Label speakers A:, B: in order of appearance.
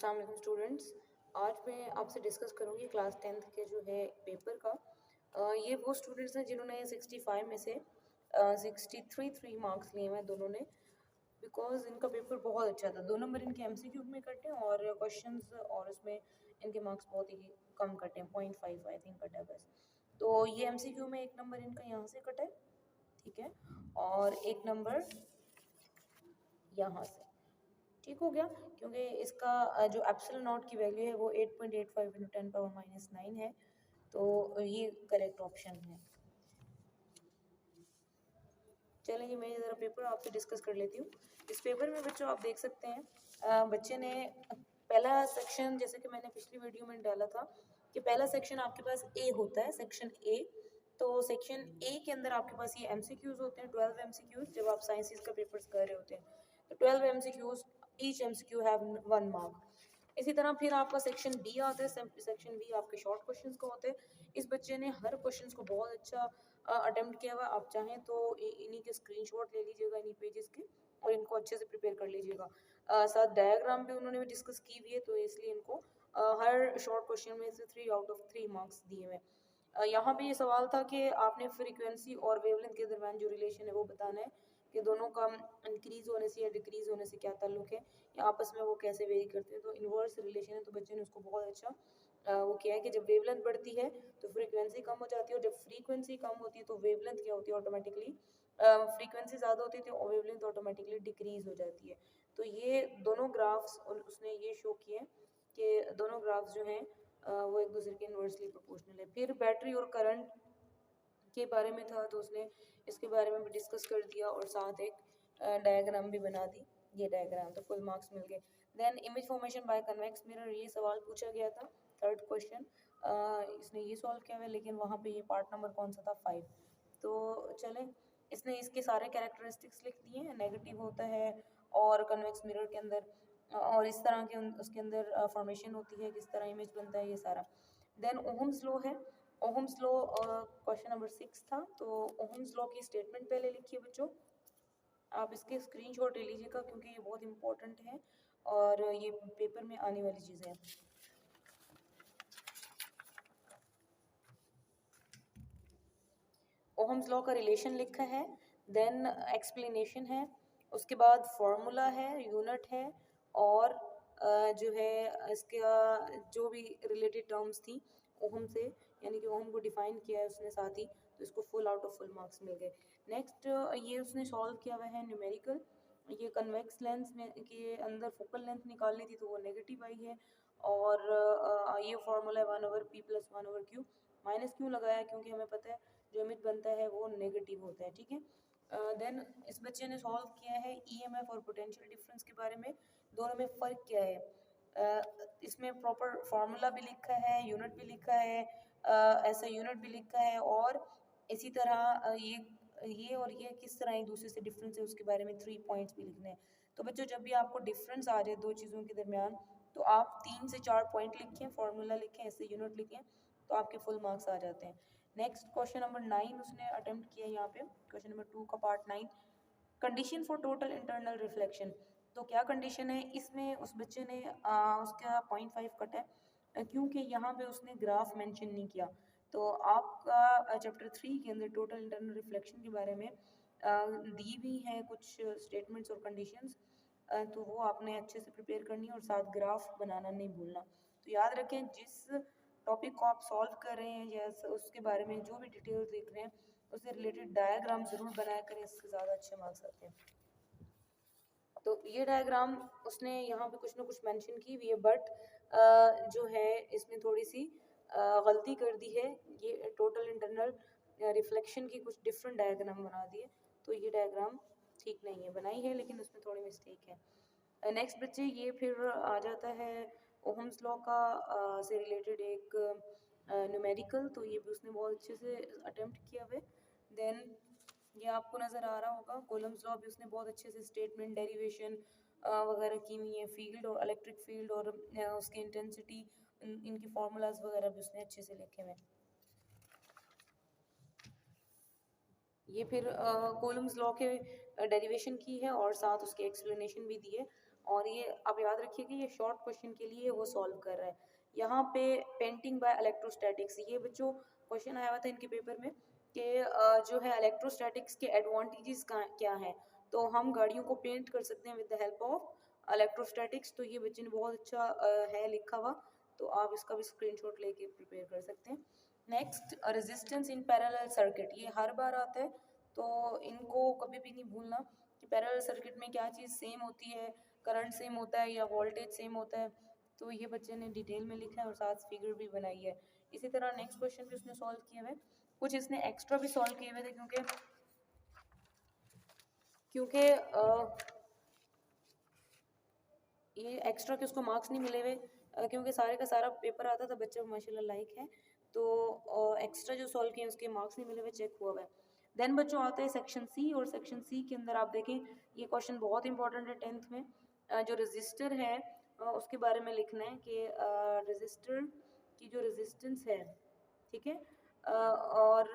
A: अस्सलाम वालेकुम स्टूडेंट्स। आज मैं आपसे डिस्कस करूंगी क्लास 10th के जो है पेपर का। ये वो स्टूडेंट्स हैं जिन्होंने 65 में से 63 मार्क्स लिए हैं दोनों ने, बिकॉज इनका पेपर बहुत अच्छा था। 2 नंबर इनके एमसीक्यू में कटे हैं और क्वेश्चंस और उसमें इनके मार्क्स बहुत ही कम कटे हैं, 0.5 आई थिंक कटा है बस। तो ये एमसीक्यू में 1 नंबर इनका यहाँ से कटा है, ठीक है, और 1 नंबर यहाँ से, ठीक हो गया, क्योंकि इसका जो एप्सिलॉन नॉट की वैल्यू है वो 8.85 इंटू 10⁻⁹ है, तो ये करेक्ट ऑप्शन है। चलेंगे, मैं ज़रा पेपर आपसे डिस्कस कर लेती हूँ। इस पेपर में बच्चों आप देख सकते हैं, बच्चे ने पहला सेक्शन, जैसे कि मैंने पिछली वीडियो में डाला था कि पहला सेक्शन आपके पास ए होता है, सेक्शन ए। तो सेक्शन ए के अंदर आपके पास ये एमसीक्यूज होते हैं, 12 एमसीक्यूज। जब आप साइंसेस का पेपर कर रहे होते हैं तो 12 MCQs, each MCQ have 1 mark. इसी तरह फिर आपका सेक्शन बी आता है। सेक्शन बी आपके शॉर्ट क्वेश्चंस का होते हैं। इस बच्चे ने हर क्वेश्चंस को बहुत अच्छा अटेम्प्ट किया हुआ। आप चाहें तो इन्हीं के स्क्रीनशॉट ले लीजिएगा, इन्हीं पेजेस के, और इनको अच्छे से प्रिपेयर कर लीजिएगा। साथ डायग्राम भी उन्होंने भी डिस्कस की हुई है, तो इसलिए इनको हर शॉर्ट क्वेश्चन में से 3 आउट ऑफ 3 मार्क्स दिए हुए हैं। यहाँ पे ये सवाल था कि आपने फ्रीक्वेंसी और वेवलेंथ के दरमियान जो रिलेशन है वो बताना है कि दोनों का इंक्रीज होने से या डिक्रीज होने से क्या ताल्लुक है, या आपस में वो कैसे वेरी करते हैं। तो इनवर्स रिलेशन है, तो बच्चे ने उसको बहुत अच्छा वो किया है कि जब वेवलेंथ बढ़ती है तो फ्रीक्वेंसी कम हो जाती है, और जब फ्रीक्वेंसी कम होती है तो वेवलेंथ क्या होती है, ऑटोमेटिकली फ्रीक्वेंसी ज़्यादा होती है तो वेवलेंथ ऑटोमेटिकली डिक्रीज हो जाती है। तो ये दोनों ग्राफ्स उसने ये शो किए कि दोनों ग्राफ्स जो हैं वो एक दूसरे के इन्वर्सली प्रोपोर्शनल है। फिर बैटरी और करंट के बारे में था, तो उसने इसके बारे में भी डिस्कस कर दिया और साथ एक डायग्राम भी बना दी। ये डायग्राम, तो फुल मार्क्स मिल गए। Then image formation by convex mirror, ये सवाल पूछा गया था, थर्ड क्वेश्चन। इसने ये सॉल्व किया हुआ है, लेकिन वहाँ पे ये पार्ट नंबर कौन सा था, 5। तो चलें, इसने इसके सारे कैरेक्टरिस्टिक्स लिख दिए हैं। नेगेटिव होता है और कन्वेक्स मिरर के अंदर और इस तरह के उसके अंदर फॉर्मेशन होती है, किस तरह इमेज बनता है, ये सारा। देन ओहम्स लॉ है। ओहम्स लॉ क्वेश्चन नंबर 6 था, तो ओहम्स लॉ की स्टेटमेंट पहले लिखिए बच्चों। आप इसके स्क्रीनशॉट ले लीजिएगा क्योंकि ये बहुत इंपॉर्टेंट है और ये पेपर में आने वाली चीज़ें हैं। ओहम्स लॉ का रिलेशन लिखा है, देन एक्सप्लेनेशन है, उसके बाद फॉर्मूला है, यूनिट है, और जो है इसका जो भी रिलेटेड टर्म्स थी ओहम से, यानी कि ओहम को डिफाइन किया है उसने साथ ही, तो इसको full out of full marks मिल गए। नेक्स्ट ये उसने सॉल्व किया हुआ है न्यूमेरिकल। ये कन्वेक्स लेंस में के अंदर फोकल लेंथ निकालनी थी तो वो नेगेटिव आई है, और ये फॉर्मूला है 1/p+1/q। माइनस क्यों लगाया, क्योंकि हमें पता है जो इमेज बनता है वो नेगेटिव होता है, ठीक है। देन इस बच्चे ने सॉल्व किया है ईएमएफ और पोटेंशियल डिफरेंस के बारे में, दोनों में फ़र्क क्या है। इसमें प्रॉपर फार्मूला भी लिखा है, यूनिट भी लिखा है, ऐसा यूनिट भी लिखा है, और इसी तरह ये और ये किस तरह एक दूसरे से डिफरेंस है उसके बारे में 3 पॉइंट्स भी लिखने हैं। तो बच्चों, जब भी आपको डिफरेंस आ जाए दो चीज़ों के दरमियान, तो आप 3 से 4 पॉइंट लिखें, फार्मूला लिखें, ऐसे यूनिट लिखें, तो आपके फुल मार्क्स आ जाते हैं। नेक्स्ट क्वेश्चन नंबर 9 उसने अटेम्प्ट किया यहाँ पे, क्वेश्चन नंबर 2 का part 9, condition for total internal reflection. तो क्या कंडीशन है इसमें, उस बच्चे ने उसका 0.5 कट है, क्योंकि यहाँ पे उसने ग्राफ मेंशन नहीं किया। तो आपका चैप्टर 3 के अंदर टोटल इंटरनल रिफ्लेक्शन के बारे में दी हुई हैं कुछ स्टेटमेंट्स और कंडीशंस, तो वो आपने अच्छे से प्रिपेयर करनी है और साथ ग्राफ बनाना नहीं भूलना। तो याद रखें, जिस टॉपिक को आप सॉल्व कर रहे हैं या उसके बारे में जो भी डिटेल्स देख रहे हैं, उससे रिलेटेड डायग्राम ज़रूर बनाया करें, इससे ज़्यादा अच्छे मार्क्स आते हैं। तो ये डायग्राम उसने यहाँ पे कुछ ना कुछ मेंशन की हुई है, बट जो है इसमें थोड़ी सी गलती कर दी है। ये टोटल इंटरनल रिफ्लेक्शन की कुछ डिफरेंट डायग्राम बना दिए, तो ये डायग्राम ठीक नहीं है, बनाई है लेकिन उसमें थोड़ी मिस्टेक है। नेक्स्ट बच्चे, ये फिर आ जाता है ओहम्स लॉ का से रिलेटेड एक न्यूमेरिकल, तो ये भी उसने बहुत अच्छे से अटेम्प्ट किया हुआ है। देन ये आपको नज़र आ रहा होगा, कोलम्स लॉ भी उसने बहुत अच्छे से स्टेटमेंट, डेरिवेशन वगैरह की हुई है, फील्ड और इलेक्ट्रिक फील्ड और उसकी इंटेंसिटी, इनकी फार्मूलाज वगैरह भी उसने अच्छे से लिखे हुए हैं। ये फिर कोलम्स लॉ के डेरिवेशन की है और साथ उसके एक्सप्लेनेशन भी दी है, और ये आप याद रखिए कि ये शॉर्ट क्वेश्चन के लिए वो सॉल्व कर रहा है। यहाँ पे पेंटिंग बाय इलेक्ट्रोस्टैटिक्स, ये बच्चों क्वेश्चन आया हुआ था इनके पेपर में कि जो है इलेक्ट्रोस्टैटिक्स के एडवांटेजेस क्या हैं। तो हम गाड़ियों को पेंट कर सकते हैं with the help of electrostatics. तो ये बच्चे ने बहुत अच्छा है लिखा हुआ, तो आप इसका भी स्क्रीनशॉट लेके प्रिपेयर कर सकते हैं। Next, resistance in parallel circuit, ये हर बार आता है, तो इनको कभी भी नहीं भूलना कि पैरेलल सर्किट में क्या चीज़ सेम होती है, करंट सेम होता है या वोल्टेज सेम होता है। तो ये बच्चे ने डिटेल में लिखा है और साथ फिगर भी बनाई है। इसी तरह नेक्स्ट क्वेश्चन भी उसने सॉल्व किए हुए, कुछ इसने एक्स्ट्रा भी सॉल्व किए हुए थे क्योंकि क्योंकि ये एक्स्ट्रा के उसको मार्क्स नहीं मिले हुए, क्योंकि सारे का सारा पेपर आता था, बच्चा माशाल्लाह लाइक है, तो एक्स्ट्रा जो सॉल्व किए उसके मार्क्स नहीं मिले हुए, चेक हुआ हुआ है। देन बच्चों आते हैं सेक्शन सी, और सेक्शन सी के अंदर आप देखें ये क्वेश्चन बहुत इंपॉर्टेंट है 10th में। जो रजिस्टर है उसके बारे में लिखना है कि रजिस्टर की जो रेजिस्टेंस है, ठीक है, और